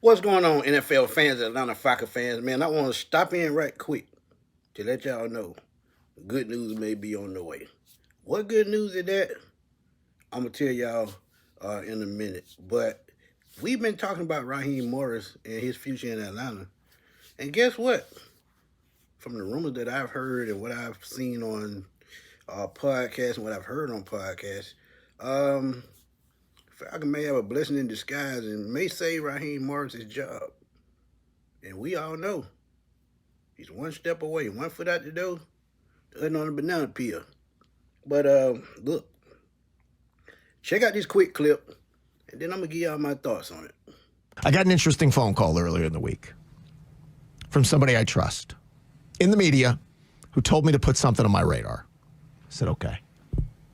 What's going on, NFL fans, Atlanta Falcons fans? Man, I want to stop in right quick to let y'all know good news may be on the way. What good news is that? I'm going to tell y'all in a minute. But we've been talking about Raheem Morris and his future in Atlanta. And guess what? From the rumors that I've heard and what I've seen on podcasts and what I've heard on podcasts, um, Falcon may have a blessing in disguise and may save Raheem Morris' job. And we all know he's one step away, one foot out the door, the other on a banana peel. But look, check out this quick clip, and then I'm gonna give y'all my thoughts on it. I got an interesting phone call earlier in the week from somebody I trust in the media who told me to put something on my radar. I said, okay.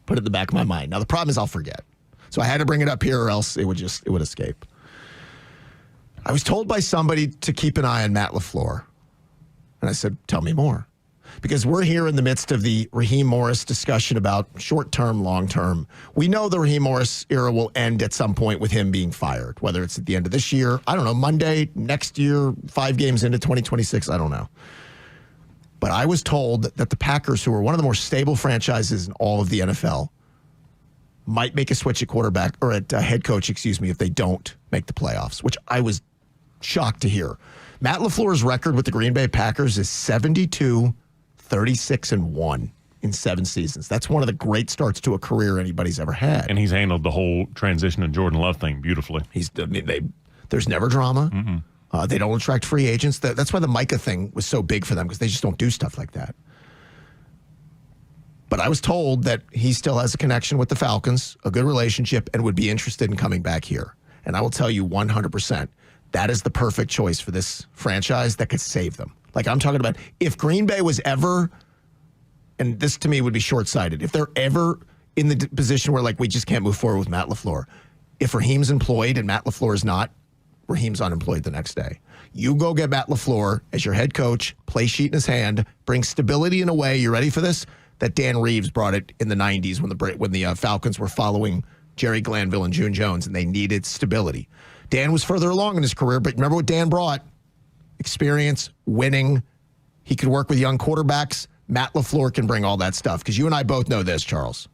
Put it in the back of my mind. Now, the problem is I'll forget. So I had to bring it up here or else it would escape. I was told by somebody to keep an eye on Matt LaFleur. And I said, tell me more. Because we're here in the midst of the Raheem Morris discussion about short-term, long-term. We know the Raheem Morris era will end at some point with him being fired, whether it's at the end of this year, I don't know, Monday, next year, 5 games into 2026, I don't know. But I was told that the Packers, who are one of the more stable franchises in all of the NFL, might make a switch at quarterback or at head coach, if they don't make the playoffs, which I was shocked to hear. Matt LaFleur's record with the Green Bay Packers is 72-36-1 in 7 seasons. That's one of the great starts to a career anybody's ever had. And he's handled the whole transition to Jordan Love thing beautifully. There's never drama. Mm-hmm. They don't attract free agents. That's why the Micah thing was so big for them, because they just don't do stuff like that. But I was told that he still has a connection with the Falcons, a good relationship, and would be interested in coming back here. And I will tell you 100%, that is the perfect choice for this franchise that could save them. Like I'm talking about, if Green Bay was ever, and this to me would be short-sighted, if they're ever in the position where like we just can't move forward with Matt LaFleur, if Raheem's employed and Matt LaFleur is not, Raheem's unemployed the next day. You go get Matt LaFleur as your head coach, play sheet in his hand, bring stability in a way, you ready for this? That Dan Reeves brought it in the 90s when the Falcons were following Jerry Glanville and June Jones, and they needed stability. Dan was further along in his career, but remember what Dan brought? Experience, winning. He could work with young quarterbacks. Matt LaFleur can bring all that stuff, because you and I both know this, Charles.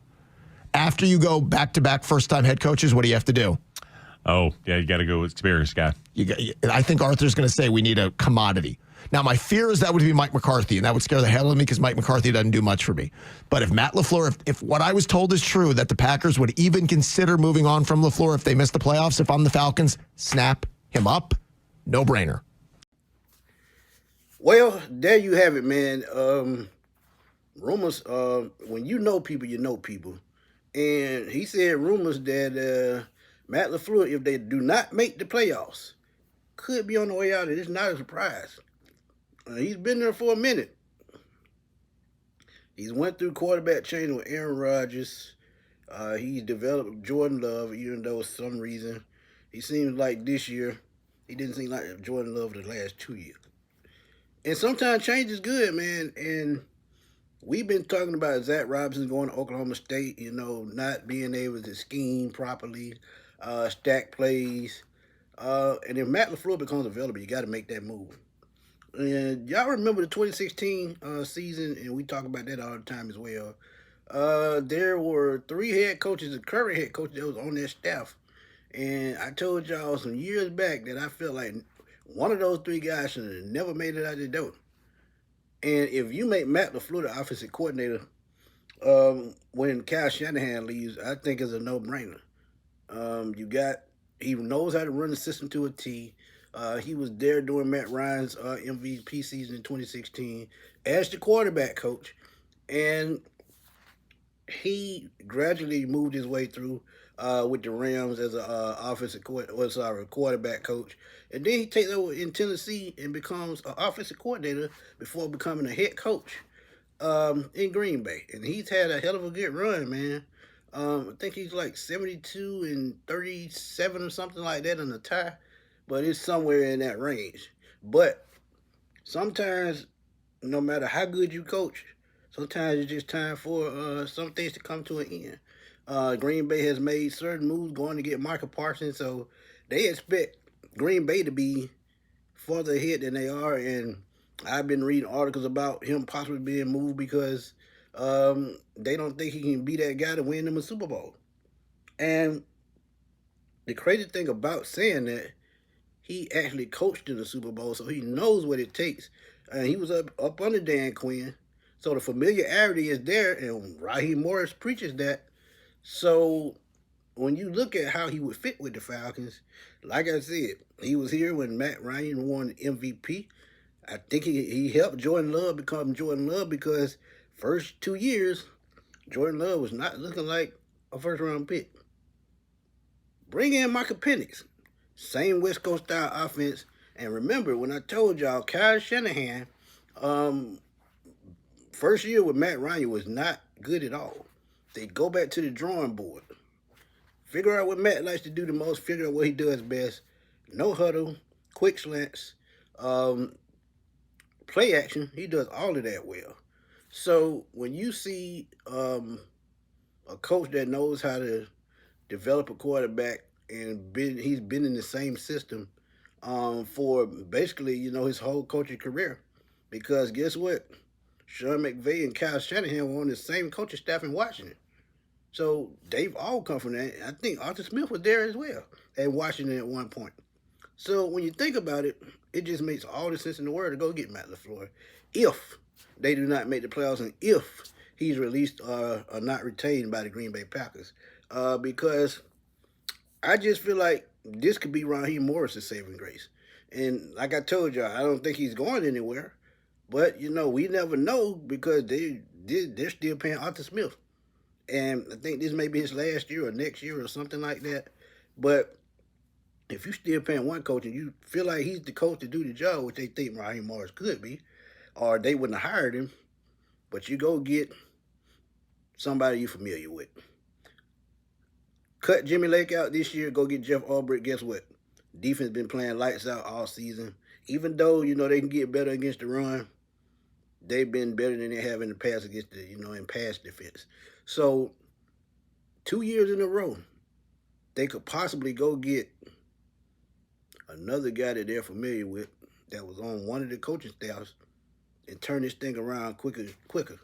After you go back-to-back first-time head coaches, what do you have to do? Oh, yeah, you got to go with experienced guy. I think Arthur's going to say we need a commodity. Now, my fear is that would be Mike McCarthy, and that would scare the hell out of me because Mike McCarthy doesn't do much for me. But if Matt LaFleur, if what I was told is true, that the Packers would even consider moving on from LaFleur if they miss the playoffs, if I'm the Falcons, snap him up. No brainer. Well, there you have it, man. Rumors, when you know people, you know people. And he said rumors that Matt LaFleur, if they do not make the playoffs, could be on the way out. It's not a surprise. He's been there for a minute. He's went through quarterback change with Aaron Rodgers. He's developed Jordan Love, even though for some reason he seems like this year he didn't seem like Jordan Love the last 2 years. And sometimes change is good, man. And we've been talking about Zach Robinson going to Oklahoma State, not being able to scheme properly, stack plays. And if Matt LaFleur becomes available, you got to make that move. And y'all remember the 2016 season, and we talk about that all the time as well. There were 3 head coaches, the current head coach that was on their staff. And I told y'all some years back that I felt like one of those 3 guys should have never made it out the door. And if you make Matt LaFleur the offensive coordinator when Kyle Shanahan leaves, I think it's a no-brainer. He knows how to run the system to a T. He was there during Matt Ryan's MVP season in 2016 as the quarterback coach. And he gradually moved his way through with the Rams as a quarterback coach. And then he takes over in Tennessee and becomes an offensive coordinator before becoming a head coach in Green Bay. And he's had a hell of a good run, man. I think he's like 72-37 or something like that in the tie. But it's somewhere in that range. But sometimes, no matter how good you coach, sometimes it's just time for some things to come to an end. Green Bay has made certain moves going to get Michael Parsons, so they expect Green Bay to be further ahead than they are, and I've been reading articles about him possibly being moved because they don't think he can be that guy to win them a Super Bowl. And the crazy thing about saying that, he actually coached in the Super Bowl, so he knows what it takes. And he was up under Dan Quinn, so the familiarity is there, and Raheem Morris preaches that. So when you look at how he would fit with the Falcons, like I said, he was here when Matt Ryan won MVP. I think he helped Jordan Love become Jordan Love because first 2 years, Jordan Love was not looking like a first-round pick. Bring in Michael Penix. Same West Coast style offense. And remember, when I told y'all, Kyle Shanahan, first year with Matt Ryan was not good at all. They go back to the drawing board. Figure out what Matt likes to do the most. Figure out what he does best. No huddle, quick slants, play action. He does all of that well. So when you see a coach that knows how to develop a quarterback, and he's been in the same system for basically, his whole coaching career. Because guess what? Sean McVay and Kyle Shanahan were on the same coaching staff in Washington. So they've all come from that. I think Arthur Smith was there as well at Washington at one point. So when you think about it, it just makes all the sense in the world to go get Matt LaFleur. If they do not make the playoffs and if he's released or not retained by the Green Bay Packers. Because I just feel like this could be Raheem Morris' saving grace. And like I told y'all, I don't think he's going anywhere. But, we never know because they're still paying Arthur Smith. And I think this may be his last year or next year or something like that. But if you still paying one coach and you feel like he's the coach to do the job, which they think Raheem Morris could be, or they wouldn't have hired him, but you go get somebody you're familiar with. Cut Jimmy Lake out this year, go get Jeff Albrecht. Guess what? Defense been playing lights out all season. Even though, they can get better against the run, they've been better than they have in the past against the, in pass defense. So 2 years in a row, they could possibly go get another guy that they're familiar with that was on one of the coaching staffs and turn this thing around quicker.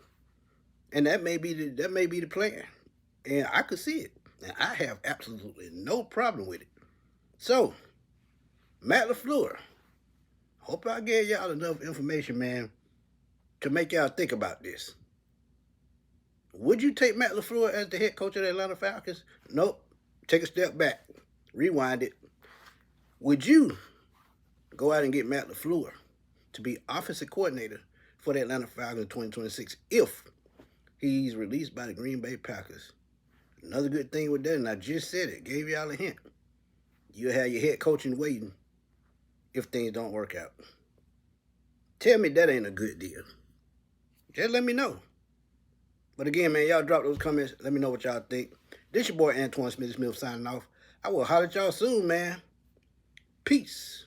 And that may be the plan. And I could see it. And I have absolutely no problem with it. So, Matt LaFleur, hope I gave y'all enough information, man, to make y'all think about this. Would you take Matt LaFleur as the head coach of the Atlanta Falcons? Nope. Take a step back. Rewind it. Would you go out and get Matt LaFleur to be offensive coordinator for the Atlanta Falcons in 2026 if he's released by the Green Bay Packers? Another good thing with that, and I just said it, gave y'all a hint. You'll have your head coaching waiting if things don't work out. Tell me that ain't a good deal. Just let me know. But again, man, y'all drop those comments. Let me know what y'all think. This your boy Antoine Smith signing off. I will holler at y'all soon, man. Peace.